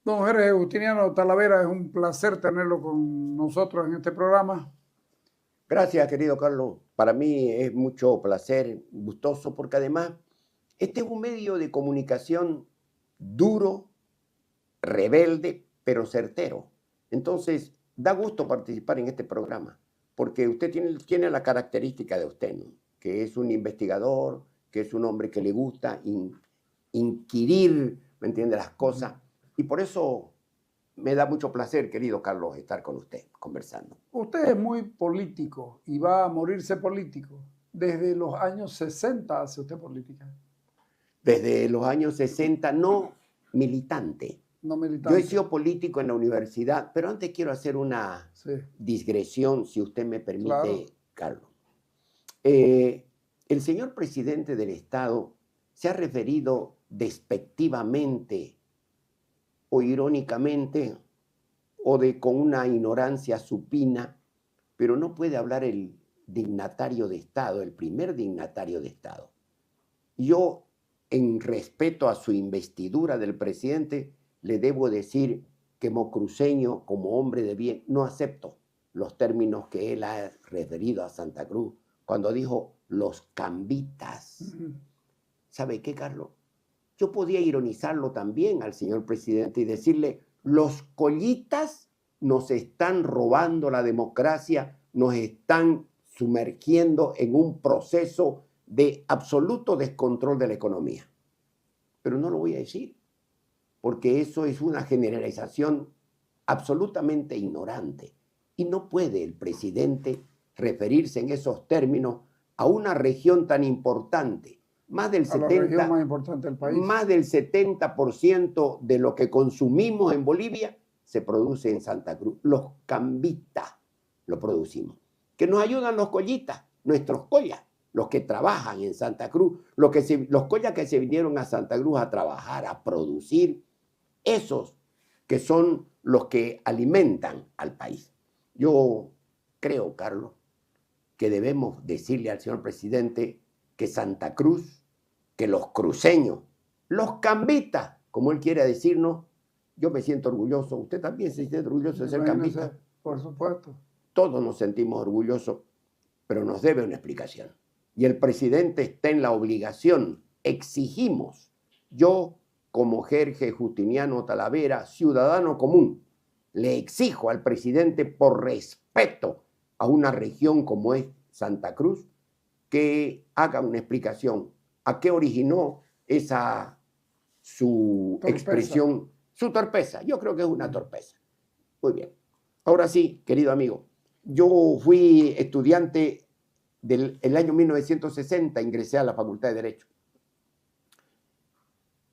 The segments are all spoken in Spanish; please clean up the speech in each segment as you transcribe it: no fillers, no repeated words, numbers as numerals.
Don Jorge Justiniano Talavera, es un placer tenerlo con nosotros en este programa. Gracias, querido Carlos. Para mí es mucho placer, gustoso, porque además este es un medio de comunicación duro, rebelde, pero certero. Entonces, da gusto participar en este programa, porque usted tiene la característica de usted, ¿no? Que es un investigador, que es un hombre que le gusta inquirir, ¿me entiende?, las cosas. Y por eso me da mucho placer, querido Carlos, estar con usted conversando. Usted es muy político y va a morirse político. Desde los años 60 hace usted política. Desde los años 60, no militante. No militante. Yo he sido político en la universidad, pero antes quiero hacer una digresión, si usted me permite, claro, Carlos. El señor presidente del Estado se ha referido despectivamente o irónicamente o con una ignorancia supina, pero no puede hablar el dignatario de Estado, el primer dignatario de Estado. Yo, en respeto a su investidura del presidente, le debo decir que como cruceño, como hombre de bien, no acepto los términos que él ha referido a Santa Cruz cuando dijo los cambitas. ¿Sabe qué, Carlos? Yo podía ironizarlo también al señor presidente y decirle, los collitas nos están robando la democracia, nos están sumergiendo en un proceso de absoluto descontrol de la economía. Pero no lo voy a decir, porque eso es una generalización absolutamente ignorante. Y no puede el presidente referirse en esos términos a una región tan importante. Más del 70% de lo que consumimos en Bolivia se produce en Santa Cruz. Los cambitas lo producimos. Que nos ayudan los collitas, nuestros collas, los que trabajan en Santa Cruz, los collas que se vinieron a Santa Cruz a trabajar, a producir, esos que son los que alimentan al país. Yo creo, Carlos, que debemos decirle al señor presidente que Santa Cruz, que los cruceños, los cambitas, como él quiere decirnos, yo me siento orgulloso. ¿Usted también se siente orgulloso de ser cambista? Por supuesto. Todos nos sentimos orgullosos, pero nos debe una explicación. Y el presidente está en la obligación, exigimos, yo como Jorge Justiniano Talavera, ciudadano común, le exijo al presidente por respeto a una región como es Santa Cruz, que haga una explicación a qué originó su expresión, su torpeza. Yo creo que es una torpeza. Muy bien. Ahora sí, querido amigo, yo fui estudiante del año 1960, ingresé a la Facultad de Derecho.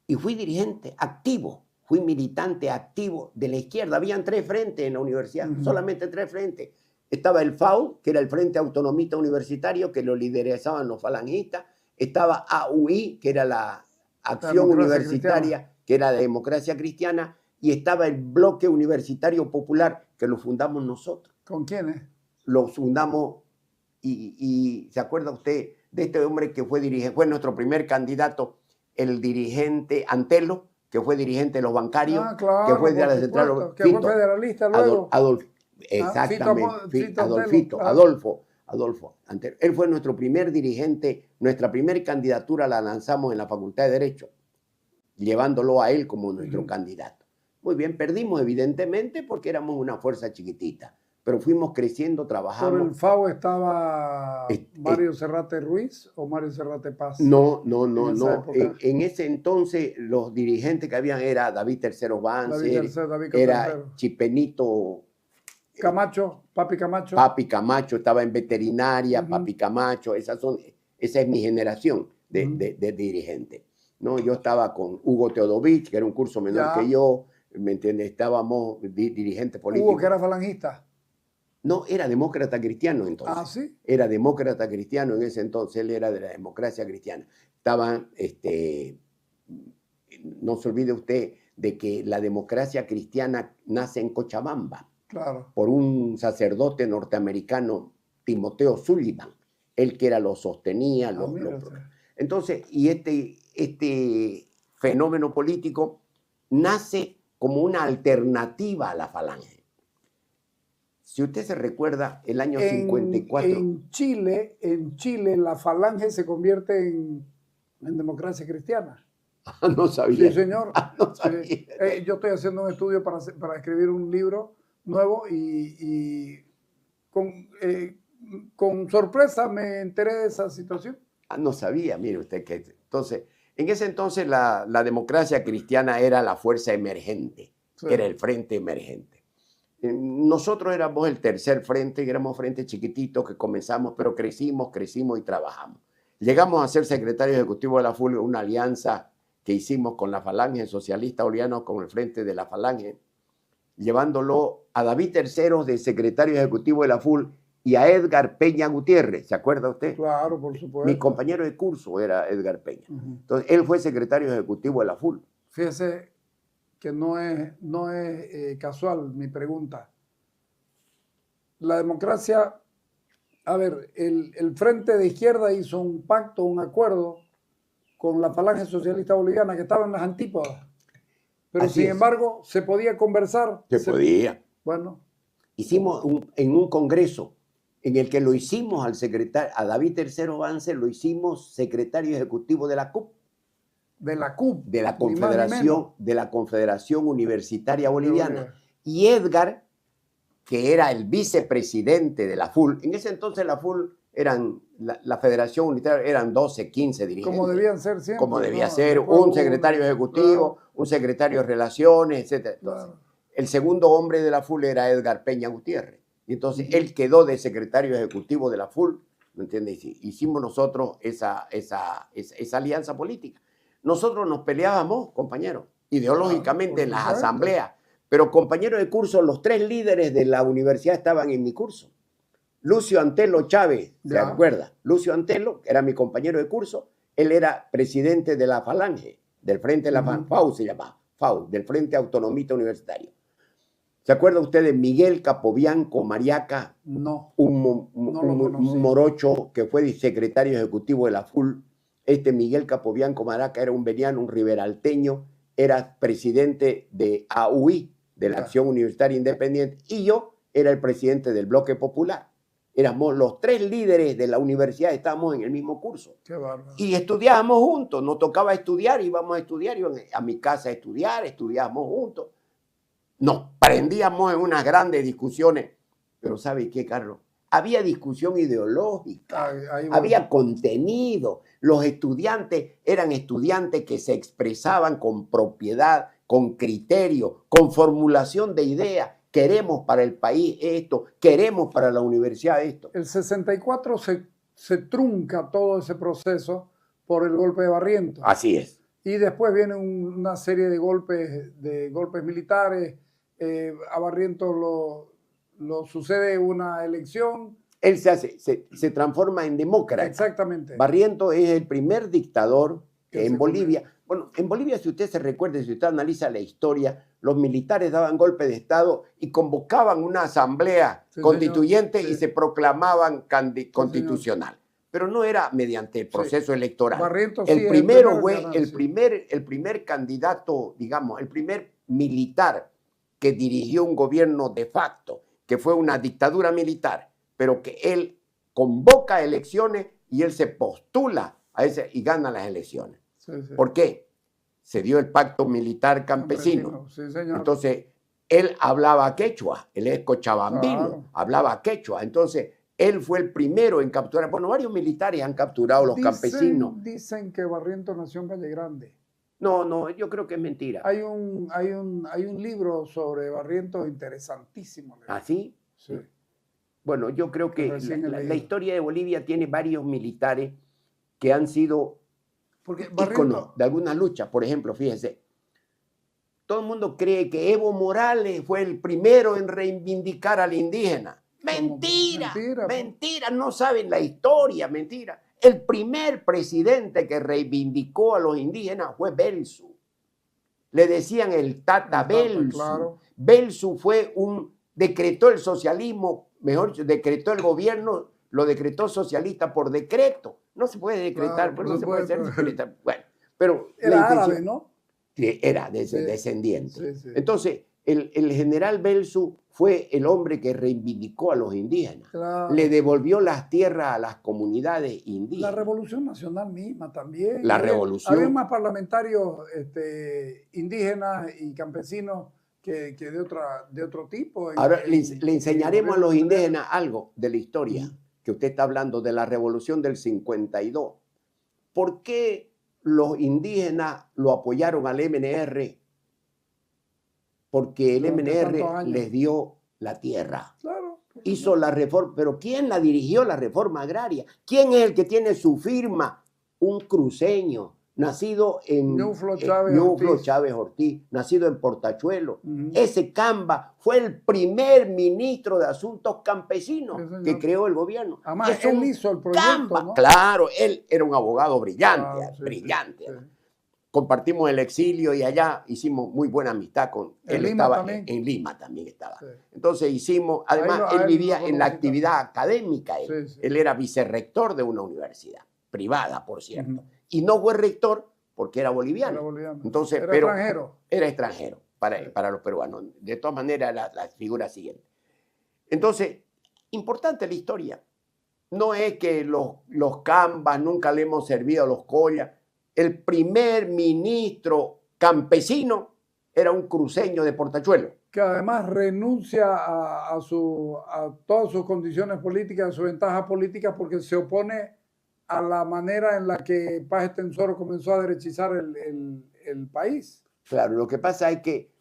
Y fui dirigente activo, fui militante activo de la izquierda. Habían 3 frentes en la universidad, solamente 3 frentes. Estaba el FAU, que era el Frente Autonomista Universitario, que lo lideraban los falangistas. Estaba AUI, que era la Acción Universitaria, cristiana, que era la Democracia Cristiana. Y estaba el Bloque Universitario Popular, que lo fundamos nosotros. ¿Con quiénes? Lo fundamos, y ¿se acuerda usted de este hombre que fue nuestro primer candidato, el dirigente Antelo, que fue dirigente de los bancarios, claro, que fue de la central, que fue federalista luego? Exactamente, Adolfo. Él fue nuestro primer dirigente, nuestra primera candidatura la lanzamos en la Facultad de Derecho, llevándolo a él como nuestro candidato. Muy bien, perdimos evidentemente porque éramos una fuerza chiquitita, pero fuimos creciendo, trabajamos. ¿Por el FAO estaba Mario Serrate Ruiz o Mario Serrate Paz? No. En ese entonces los dirigentes que habían era David Tercero Banzer, era Chipenito Camacho, Papi Camacho. Papi Camacho estaba en veterinaria, Papi Camacho, esa es mi generación de dirigentes. ¿No? Yo estaba con Hugo Teodovich, que era un curso menor que yo, ¿me entiendes? Estábamos dirigentes políticos. ¿Hugo que era falangista? No, era demócrata cristiano entonces. ¿Ah, sí? Era demócrata cristiano en ese entonces, él era de la democracia cristiana. Estaban, no se olvide usted de que la democracia cristiana nace en Cochabamba. Claro. Por un sacerdote norteamericano, Timoteo Sullivan, él que lo sostenía. Entonces, y este fenómeno político nace como una alternativa a la Falange. Si usted se recuerda, el año 54... En Chile la Falange se convierte en democracia cristiana. No sabía. Sí, señor. No sabía. Yo estoy haciendo un estudio para escribir un libro nuevo y con sorpresa me enteré de esa situación. No sabía, mire usted que... Entonces, en ese entonces la democracia cristiana era la fuerza emergente, sí, era el frente emergente. Nosotros éramos el tercer frente, éramos frente chiquitito que comenzamos, pero crecimos y trabajamos. Llegamos a ser secretario ejecutivo de la FUL, una alianza que hicimos con la Falange Socialista Boliviana, con el Frente de la Falange, llevándolo a David III de secretario ejecutivo de la FUL y a Edgar Peña Gutiérrez, ¿se acuerda usted? Claro, por supuesto. Mi compañero de curso era Edgar Peña. Entonces, él fue secretario ejecutivo de la FUL. Fíjese que no es casual mi pregunta. La democracia, a ver, el Frente de Izquierda hizo un pacto, un acuerdo con la Falange Socialista Boliviana que estaba en las antípodas. Pero sin embargo, se podía conversar. Se podía. Bueno. Hicimos en un congreso en el que lo hicimos al secretario, a David III Vance, lo hicimos secretario ejecutivo de la CUP. De la CUP. De la Confederación Universitaria Boliviana. Y Edgar, que era el vicepresidente de la FUL, en ese entonces la FUL eran, la Federación Unitaria eran 12, 15 dirigentes. Como debían ser siempre. Como debía ser, un secretario ejecutivo, claro, un secretario de Relaciones, etc. Entonces, claro, el segundo hombre de la FUL era Edgar Peña Gutiérrez. Y entonces él quedó de secretario ejecutivo de la FUL, ¿me entiendes? Hicimos nosotros esa alianza política. Nosotros nos peleábamos, compañeros, ideológicamente en las asambleas, pero compañeros de curso, los tres líderes de la universidad estaban en mi curso. Lucio Antelo Chávez, ¿se acuerda? Lucio Antelo, que era mi compañero de curso, él era presidente de la Falange, del Frente de la Falange, FAU se llamaba, FAU, del Frente Autonomista Universitario. ¿Se acuerda usted de Miguel Capobianco Mariaca? No. Un morocho que fue secretario ejecutivo de la FUL. Miguel Capobianco Mariaca era un veniano, un riberalteño, era presidente de AUI, de la Acción Universitaria Independiente, y yo era el presidente del Bloque Popular. Éramos los tres líderes de la universidad, estábamos en el mismo curso. Qué bárbaro. Y estudiábamos juntos, nos tocaba estudiar, íbamos a estudiar, íbamos a mi casa a estudiar, estudiábamos juntos. Nos prendíamos en unas grandes discusiones. Pero ¿sabe qué, Carlos? Había discusión ideológica, había contenido. Los estudiantes eran estudiantes que se expresaban con propiedad, con criterio, con formulación de ideas. Queremos para el país esto, queremos para la universidad esto. El 64 se trunca todo ese proceso por el golpe de Barrientos. Así es. Y después viene una serie de golpes militares. A Barrientos lo sucede una elección. Él se transforma en demócrata. Exactamente. Barrientos es el primer dictador en Bolivia. Bueno, en Bolivia, si usted se recuerda, si usted analiza la historia, los militares daban golpe de Estado y convocaban una asamblea constituyente y se proclamaban constitucional. Pero no era mediante el proceso electoral. Barrientos el primero fue el primer candidato, digamos, el primer militar que dirigió un gobierno de facto, que fue una dictadura militar, pero que él convoca elecciones y él se postula a y gana las elecciones. ¿Por qué? Se dio el pacto militar campesino. Sí, señor. Entonces, él hablaba quechua, él es cochabambino, hablaba quechua. Entonces, él fue el primero en capturar. Bueno, varios militares han capturado a los campesinos. Dicen que Barrientos nació en Valle Grande. No, yo creo que es mentira. Hay un libro sobre Barrientos interesantísimo. ¿Ah, sí? Sí. Bueno, yo creo que la historia de Bolivia tiene varios militares que han sido íconos de alguna lucha. Por ejemplo, fíjese, todo el mundo cree que Evo Morales fue el primero en reivindicar al indígena. Mentira, no saben la historia, mentira. El primer presidente que reivindicó a los indígenas fue Belsu. Le decían el Tata Belsu. Claro. Belsu decretó el socialismo, mejor dicho, decretó el gobierno, lo decretó socialista por decreto. No se puede decretar, pero no se puede hacer decretar. Bueno, pero era árabe, ¿no? que era Sí, descendiente. sí, sí. Entonces, el general Belzu fue el hombre que reivindicó a los indígenas. Claro, Le sí. devolvió las tierras a las comunidades La indígenas. Revolución Nacional misma también. La Había revolución. más parlamentarios indígenas y campesinos que de otro tipo. Ahora le En el enseñaremos a gobierno los de MNR. indígenas algo de la historia Ujú. que usted está hablando de la revolución del 52. ¿Por qué los indígenas lo apoyaron al MNR? Porque el Durante tantos MNR años. les dio la tierra. Claro. Hizo la reforma, pero ¿quién la dirigió la reforma agraria? ¿Quién es el que tiene su firma? Un cruceño, nacido en Ñuflo Chávez Ñuflo Ortiz. Chávez Ortiz, nacido en Portachuelo. Ujú. Ese Camba fue el primer ministro de Asuntos Campesinos Sí, señor. que creó el gobierno. Además, Es él un hizo el proyecto, Camba. ¿no? Claro, él era un abogado brillante, Claro, sí, brillante. sí. Compartimos el exilio y allá hicimos muy buena amistad con ¿En él. Lima Estaba también? en Lima también estaba. Sí. Entonces hicimos, además A él él vivía lo en la conocí actividad también. académica. Él, Sí, sí. él era vicerrector de una universidad privada, por cierto. Ujú. Y no fue rector porque era boliviano. Era boliviano. Entonces, Era pero extranjero. era extranjero Sí. para los peruanos. De todas maneras, la figura siguiente. Entonces, importante la historia. No es que los Cambas nunca le hemos servido a los Collas. El primer ministro campesino era un cruceño de Portachuelo. Que además renuncia a todas sus condiciones políticas, a sus ventajas políticas, porque se opone a la manera en la que Paz Extensoro comenzó a derechizar el país. Claro, lo que pasa es que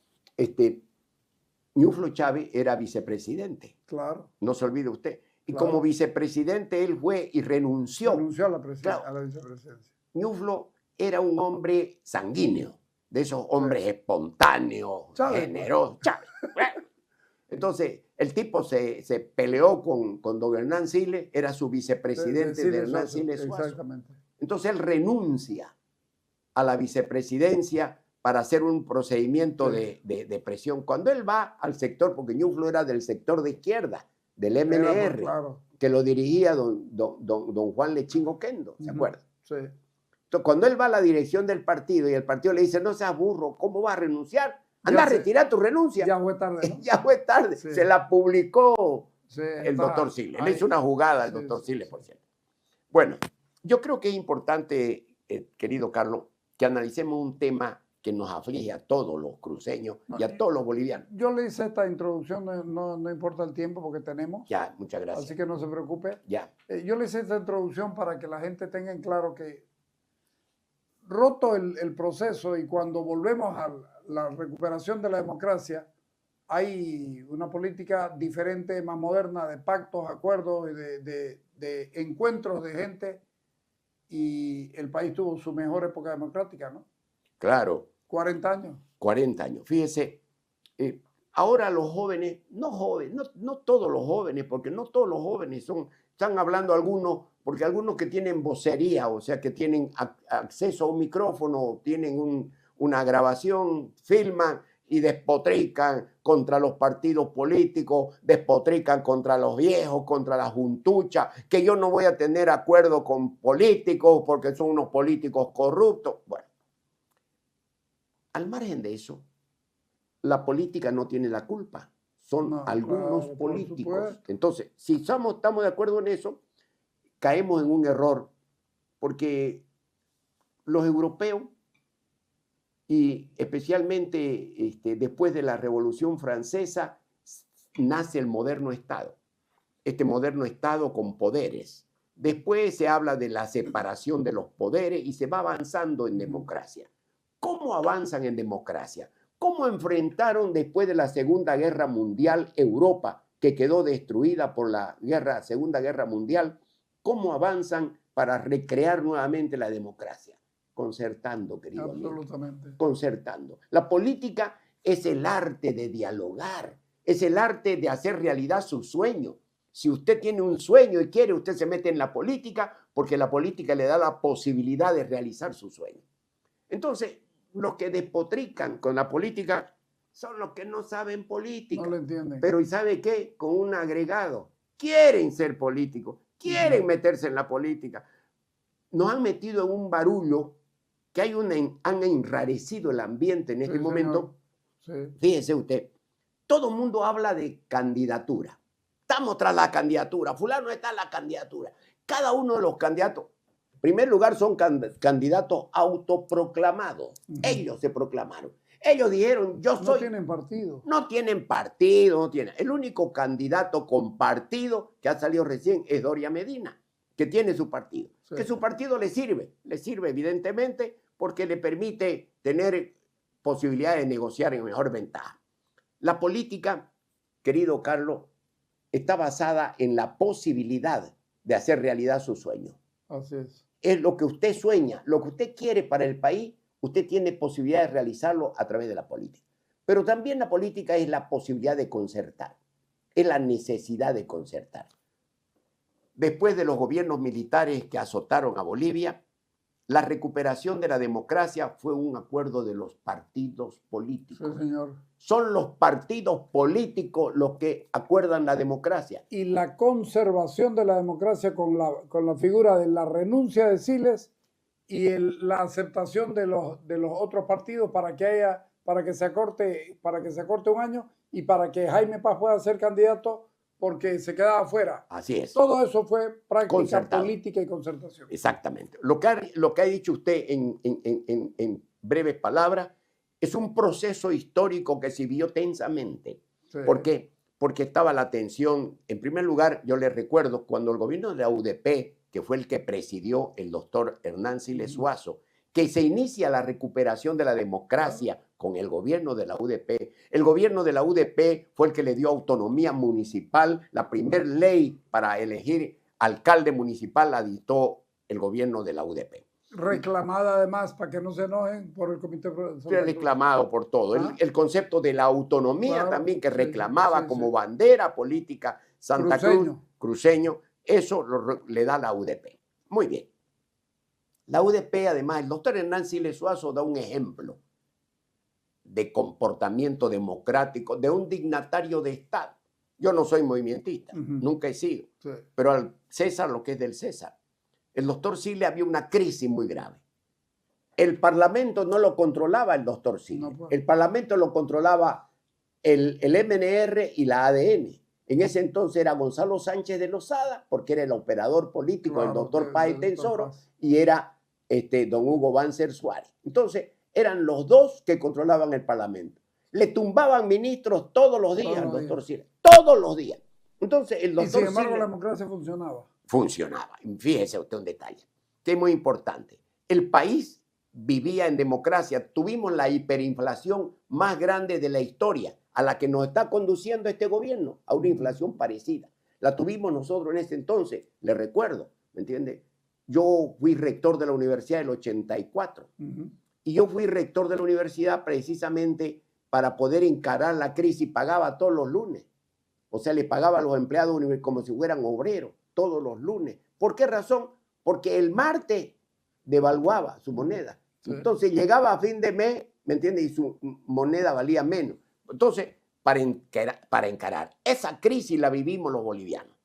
Ñuflo Chávez era vicepresidente. Claro. No se olvide usted. Y Claro. como vicepresidente él fue y renunció. Renunció a la, Claro. a la vicepresidencia. Ñuflo era un hombre sanguíneo, de esos hombres espontáneos, Chávez, generosos. Chávez. Entonces, el tipo se peleó con don Hernán Siles, era su vicepresidente de Hernán Siles Suazo. Exactamente. Entonces, él renuncia a la vicepresidencia para hacer un procedimiento de presión. Cuando él va al sector, porque Ñuflo era del sector de izquierda, del MNR, Claro. que lo dirigía don Juan Lechín Oquendo, ¿se acuerda? Sí. Entonces, cuando él va a la dirección del partido y el partido le dice, no seas burro, ¿cómo vas a renunciar? Anda a retirar tu renuncia. Ya fue tarde, ¿no? Ya fue tarde. Sí. Se la publicó Sí, el doctor Siles. Le ahí. hizo una jugada al Sí, doctor sí, Siles, sí. por cierto. Bueno, yo creo que es importante, querido Carlos, que analicemos un tema que nos aflige a todos los cruceños y a todos los bolivianos. Yo le hice esta introducción, no importa el tiempo porque tenemos. Ya, muchas gracias. Así que no se preocupe. Ya. Yo le hice esta introducción para que la gente tenga en claro que roto el proceso y cuando volvemos a la recuperación de la democracia, hay una política diferente, más moderna, de pactos, acuerdos, de encuentros de gente, y el país tuvo su mejor época democrática, ¿no? Claro. 40 años. 40 años. Fíjese, ahora los jóvenes, no todos los jóvenes, porque no todos los jóvenes están hablando algunos, porque algunos que tienen vocería, o sea, que tienen acceso a un micrófono, tienen una grabación, filman y despotrican contra los partidos políticos, despotrican contra los viejos, contra la juntucha, que yo no voy a tener acuerdo con políticos porque son unos políticos corruptos. Bueno, al margen de eso, la política no tiene la culpa, son algunos políticos. Entonces, si estamos de acuerdo en eso, caemos en un error, porque los europeos, y especialmente después de la Revolución Francesa, nace el moderno Estado. Este moderno Estado con poderes. Después se habla de la separación de los poderes y se va avanzando en democracia. ¿Cómo avanzan en democracia? ¿Cómo enfrentaron después de la Segunda Guerra Mundial Europa, que quedó destruida por la Segunda Guerra Mundial? ¿Cómo avanzan para recrear nuevamente la democracia? Concertando, querido amigo. Absolutamente. Concertando. La política es el arte de dialogar, es el arte de hacer realidad su sueño. Si usted tiene un sueño y quiere, usted se mete en la política porque la política le da la posibilidad de realizar su sueño. Entonces, los que despotrican con la política son los que no saben política. No lo entienden. Pero ¿y sabe qué? Con un agregado. Quieren ser políticos, quieren meterse en la política. Nos han metido en un barullo que han enrarecido el ambiente en este Sí, momento. señor. Sí. Fíjese usted, todo el mundo habla de candidatura. Estamos tras la candidatura, fulano está en la candidatura. Cada uno de los candidatos, en primer lugar, son candidatos autoproclamados. Ellos se proclamaron. Ellos dijeron, yo soy... No tienen partido. No tienen partido, no tienen. El único candidato con partido que ha salido recién es Doria Medina, que tiene su partido. Sí. Que su partido le sirve evidentemente porque le permite tener posibilidades de negociar en mejor ventaja. La política, querido Carlos, está basada en la posibilidad de hacer realidad su sueño. Así es. Es lo que usted sueña, lo que usted quiere para el país, usted tiene posibilidad de realizarlo a través de la política. Pero también la política es la posibilidad de concertar, es la necesidad de concertar. Después de los gobiernos militares que azotaron a Bolivia, la recuperación de la democracia fue un acuerdo de los partidos políticos. Sí, señor. Son los partidos políticos los que acuerdan la democracia. Y la conservación de la democracia con la figura de la renuncia de Siles y la aceptación de los otros partidos para que se acorte un año y para que Jaime Paz pueda ser candidato porque se quedaba fuera. Así es. Todo eso fue práctica Concertado. política y concertación. Exactamente. Lo que ha dicho usted en breves palabras es un proceso histórico que se vio tensamente. Sí. ¿Por qué? Porque estaba la tensión. En primer lugar, yo les recuerdo cuando el gobierno de la UDP, que fue el que presidió el doctor Hernán Siles Zuazo, que se inicia la recuperación de la democracia con el gobierno de la UDP. El gobierno de la UDP fue el que le dio autonomía municipal. La primera ley para elegir alcalde municipal la dictó el gobierno de la UDP. Reclamada además, para que no se enojen, por el Comité de Fue reclamado por todo. El concepto de la autonomía, claro, también que reclamaba como bandera política Santa Cruz, cruceño, eso le da la UDP. Muy bien. La UDP, además, el doctor Hernán Siles Zuazo da un ejemplo de comportamiento democrático de un dignatario de Estado. Yo no soy movimentista, nunca he sido, pero al César lo que es del César. El doctor Siles había una crisis muy grave. El Parlamento no lo controlaba el doctor Siles. No, el Parlamento lo controlaba el MNR y la ADN. En ese entonces era Gonzalo Sánchez de Lozada, porque era el operador político del doctor Páez Tensoro, y era don Hugo Banzer Suárez. Entonces, eran los dos que controlaban el Parlamento. Le tumbaban ministros todos los días al doctor Siles. Todos los días. Entonces, el doctor Sin embargo, Siles, la democracia funcionaba. Funcionaba. Fíjese usted un detalle, que es muy importante. El país vivía en democracia. Tuvimos la hiperinflación más grande de la historia, a la que nos está conduciendo este gobierno, a una inflación parecida. La tuvimos nosotros en ese entonces, le recuerdo, ¿me entiende? Yo fui rector de la universidad del 84 y yo fui rector de la universidad precisamente para poder encarar la crisis. Pagaba todos los lunes, o sea, le pagaba a los empleados como si fueran obreros todos los lunes. ¿Por qué razón? Porque el martes devaluaba su moneda. Entonces llegaba a fin de mes, ¿me entiende? Y su moneda valía menos. Entonces, para encarar esa crisis la vivimos los bolivianos,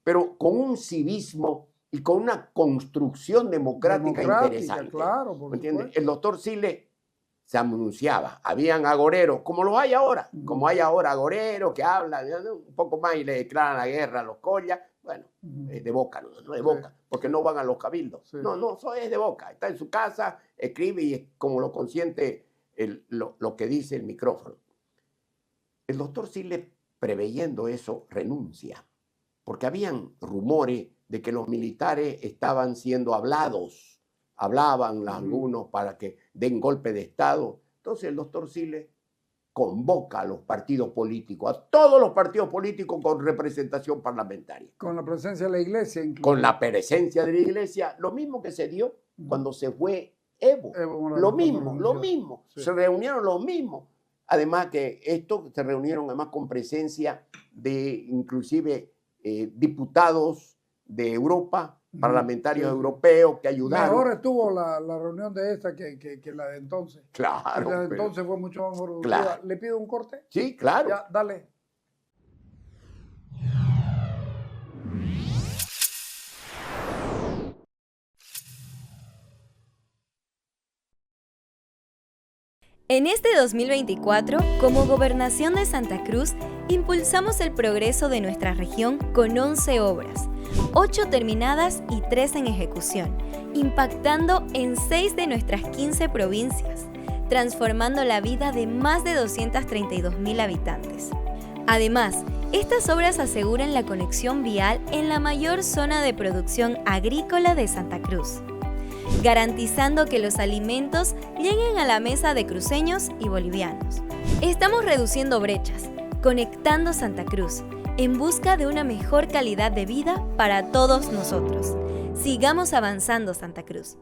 pero con un civismo y con una construcción democrática interesante. Claro, ¿Me entiendes? El doctor Siles se anunciaba, habían agoreros, como los hay ahora, como hay ahora agoreros que hablan un poco más y le declaran la guerra a los collas. Bueno, de boca, no de boca, porque no van a los cabildos. No, eso es de boca. Está en su casa, escribe y es como lo consiente lo que dice el micrófono. El doctor Siles, preveyendo eso, renuncia, porque habían rumores de que los militares estaban siendo hablados, hablaban algunos para que den golpe de Estado. Entonces el doctor Siles convoca a los partidos políticos, a todos los partidos políticos con representación parlamentaria. Con la presencia de la iglesia. Incluso. Con la presencia de la iglesia, lo mismo que se dio cuando se fue Evo. Lo mismo. Sí. Se reunieron los mismos. Además que estos se reunieron además con presencia de inclusive diputados de Europa, parlamentarios europeos que ayudaron. Mejor estuvo la reunión de esta que la de entonces. Claro. La de entonces fue mucho más productiva. Claro. ¿Le pido un corte? Sí, claro. Ya, dale. En este 2024, como Gobernación de Santa Cruz, impulsamos el progreso de nuestra región con 11 obras, 8 terminadas y 3 en ejecución, impactando en 6 de nuestras 15 provincias, transformando la vida de más de 232,000 habitantes. Además, estas obras aseguran la conexión vial en la mayor zona de producción agrícola de Santa Cruz, garantizando que los alimentos lleguen a la mesa de cruceños y bolivianos. Estamos reduciendo brechas, conectando Santa Cruz, en busca de una mejor calidad de vida para todos nosotros. Sigamos avanzando, Santa Cruz.